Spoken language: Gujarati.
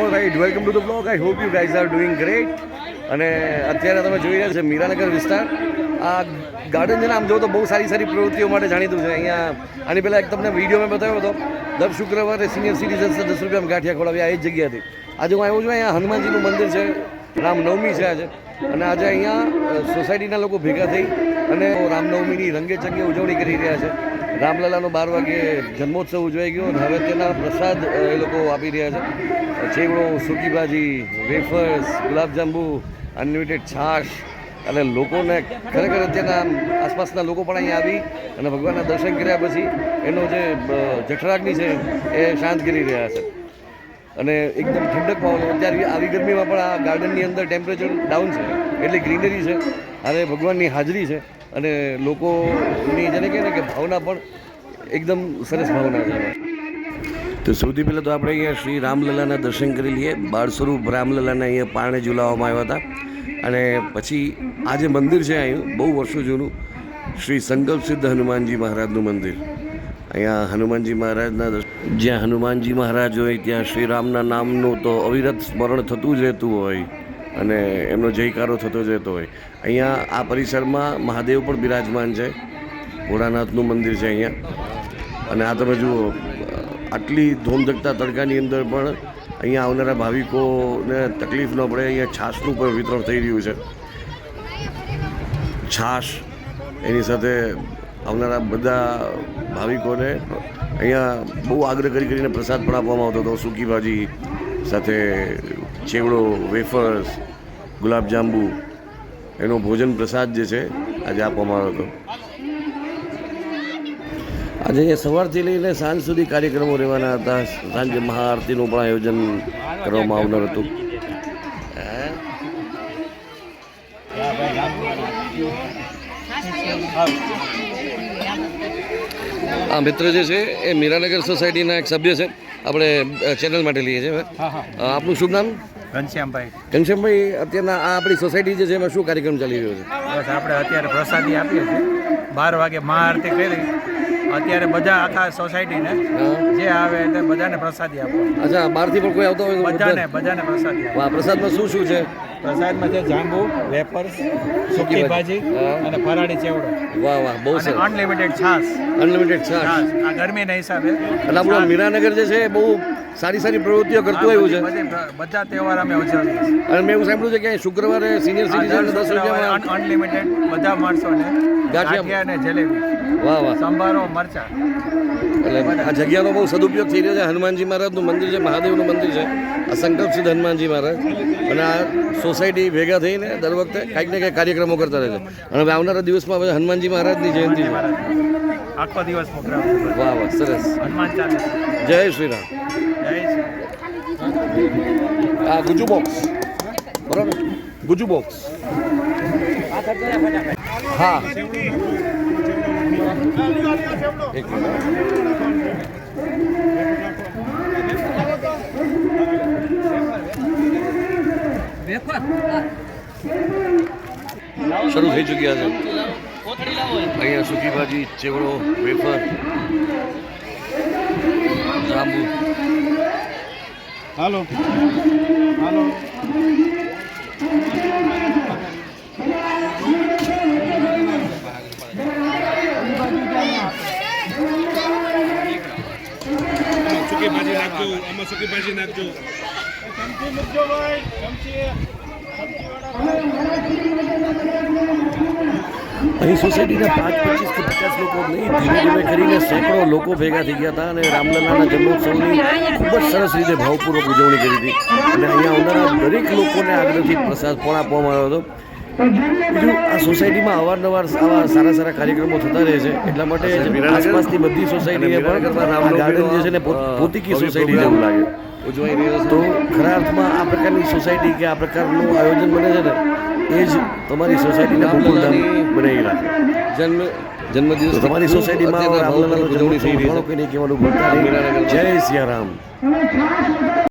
All right, welcome to the blog. I hope you guys are doing great. અને અત્યારે તમે જોઈ રહ્યા છો મીરાનગર વિસ્તાર. આ ગાર્ડન છે ને, આમ જો તો બહુ સારી સારી પ્રવૃત્તિઓ માટે જાણીતું છે. અહીંયા આની પહેલાં એક તમને વિડીયો મેં બતાવ્યો હતો. દર શુક્રવારે સિનિયર સિટીઝન્સને 10 રૂપિયામાં ગાંઠિયા ખવડાવ્યા એ જ જગ્યાથી. આજે હું આવ્યો છું, અહીંયા હનુમાનજીનું મંદિર છે, રામનવમી છે આજે. અને આજે અહીંયા સોસાયટીના લોકો ભેગા થઈ અને રામનવમીની રંગે ચંગે ઉજવણી કરી રહ્યા છે. રામલલાનો 12 વાગ્યે જન્મોત્સવ ઉજવાઈ ગયો અને હવે તેના પ્રસાદ એ લોકો આપી રહ્યા છે. ચેવડો, સૂકી ભાજી, વેફર્સ, ગુલાબજાંબુ, અનલિમિટેડ છાશ. અને લોકોને ખરેખર અત્યારના આસપાસના લોકો પણ અહીંયા આવી અને ભગવાનના દર્શન કર્યા પછી એનો જે જઠરાગ્નિ છે એ શાંત કરી રહ્યા છે. અને એકદમ ઠંડક માહોલ. અત્યારે આવી ગરમીમાં પણ આ ગાર્ડનની અંદર ટેમ્પરેચર ડાઉન છે, એટલે ગ્રીનરી છે અને ભગવાનની હાજરી છે અને લોકોની જેને કહે ને કે ભાવના પણ એકદમ સરસ ભાવના છે. તો સૌથી પહેલાં તો આપણે અહીંયા શ્રી રામલલાના દર્શન કરી લઈએ. બાળ સ્વરૂપ રામલલાને અહીંયા પારણે ઝુલાવવામાં આવ્યા હતા. અને પછી આ જે મંદિર છે અહીં બહુ વર્ષો જૂનું, શ્રી સંકલ્પ સિદ્ધ હનુમાનજી મહારાજનું મંદિર. અહીંયા હનુમાનજી મહારાજના જ્યાં હનુમાનજી મહારાજ હોય ત્યાં શ્રીરામના નામનું તો અવિરત સ્મરણ થતું જ રહેતું હોય અને એમનો જયકારો થતો જ રહેતો હોય. અહીંયા આ પરિસરમાં મહાદેવ પણ બિરાજમાન છે. ભોળાનાથનું મંદિર છે અહીંયા. અને આ તમે જુઓ, આટલી ધોમધકતા તડકાની અંદર પણ અહીંયા આવનારા ભાવિકોને તકલીફ ન પડે. અહીંયા છાશનું પણ વિતરણ થઈ રહ્યું છે. છાશ એની સાથે આવનારા બધા ભાવિકોને અહીંયા બહુ આગ્રહ કરીને પ્રસાદ પણ આપવામાં આવતો હતો. સૂકી ભાજી સાથે ચેવડો, વેફર્સ, ગુલાબજાંબુ એનો ભોજન પ્રસાદ જે છે આજે આપવામાં આવ્યો હતો. આજે અહીંયા સવારથી લઈને સાંજ સુધી કાર્યક્રમો રહેવાના હતા. સાંજે મહાઆરતીનું પણ આયોજન કરવામાં આવનાર હતું. આ મિત્ર જે છે એ મીરાનગર સોસાયટીના એક સભ્ય છે. આપણે ચેનલ માટે લઈએ છીએ. આપનું શુભ નામ? ઘનશ્યામભાઈ. ઘનશ્યામભાઈ, અત્યારના આ આપણી સોસાયટી જે છે એમાં શું કાર્યક્રમ ચાલી રહ્યો છે? બસ આપણે અત્યારે પ્રસાદી આપીએ છીએ. 12 વાગે મહાઆરતી કરી અત્યારે બધા આખા સોસાયટીને જે આવે એટલે બધાને પ્રસાદી આપો. અચ્છા, બહારથી પણ કોઈ આવતો હોય? બધાને પ્રસાદી આપો. પ્રસાદમાં શું શું છે? પ્રસાદમાં છે જાંબુ, વેફર્સ, સૂકી ભાજી અને ફરાળી ચેવડો. વાહ વાહ, બહુ સરસ. અનલિમિટેડ છાશ. અનલિમિટેડ છાશ. આ ગરમીના હિસાબે એટલે આપણું મીરાનગર જે છે એ બહુ સારી સારી પ્રવૃત્તિઓ કરતું આવ્યું છે. બધા તહેવાર અમે ઉજવીએ. અને મેં એવું સાંભળ્યું છે કે શુક્રવારે સિનિયર સિટીઝન 10 રૂપિયામાં અનલિમિટેડ બધા માણસોને ગાંઠિયા અને જલેબી. વાહ વાહ, સંભારો, મરચા. એટલે આ જગ્યાનો બહુ સદુપયોગ થઈ રહ્યો છે. હનુમાનજી મહારાજનું મંદિર છે, મહાદેવનું મંદિર છે, આ સંકલ્પ સિદ્ધ હનુમાનજી મહારાજ. અને આ સોસાયટી ભેગા થઈને દર વખતે કંઈક ને કંઈક કાર્યક્રમો કરતા રહે છે. અને હવે આવનારા દિવસમાં હવે હનુમાનજી મહારાજની જયંતિ છે. આખો દિવસ પ્રોગ્રામ. વાહ વાહ, સરસ. હનુમાન ચાલીસ. જય શ્રી રામ. આ ગુજુ બોક્સ, બરાબર? ગુજુ બોક્સ. હા, એક શરૂ થઈ ચૂક્યા છે. અહીંયા સૂકી ભાજી, ચેવડો, વેફર, જાંબુ. હાલો હાલો. સૂકી ભાજી નાખજો, આમાં સૂકી ભાજી નાખજો. ચમચી મૂકજો ભાઈ, ચમચી. અહીં સોસાયટીના 5, 25 કે 50 લોકો નહીં, ધીમે ધીમે કરીને સેંકડો લોકો ભેગા થઈ ગયા હતા અને રામલલાના જન્મોત્સવની ખૂબ જ સરસ રીતે ભાવપૂર્વક ઉજવણી કરી હતી. અને અહીંયા આવનારા દરેક લોકોને આગ્રહથી પ્રસાદ પણ આપવામાં આવ્યો હતો. બીજું, આ સોસાયટીમાં અવારનવાર આવા સારા સારા કાર્યક્રમો થતા રહે છે. એટલા માટે આસપાસની બધી સોસાયટીને પણ આ ગાર્ડન જે છે ને પોતીકી સોસાયટી જેવું લાગે ઉજવાઈ રહ્યો. તો ખરા અર્થમાં આ પ્રકારની સોસાયટી કે આ પ્રકારનું આયોજન બને છે ને એ જ તમારી સોસાયટીને ગોકુલધામ બનાવી રાખે. જન્મદિવસ તમારી સોસાયટીમાં રામલલાની ઉજવણી થઈ રહી છે. કોઈને કહેવાનું ભૂલતા નહીં. જય સિયારામ.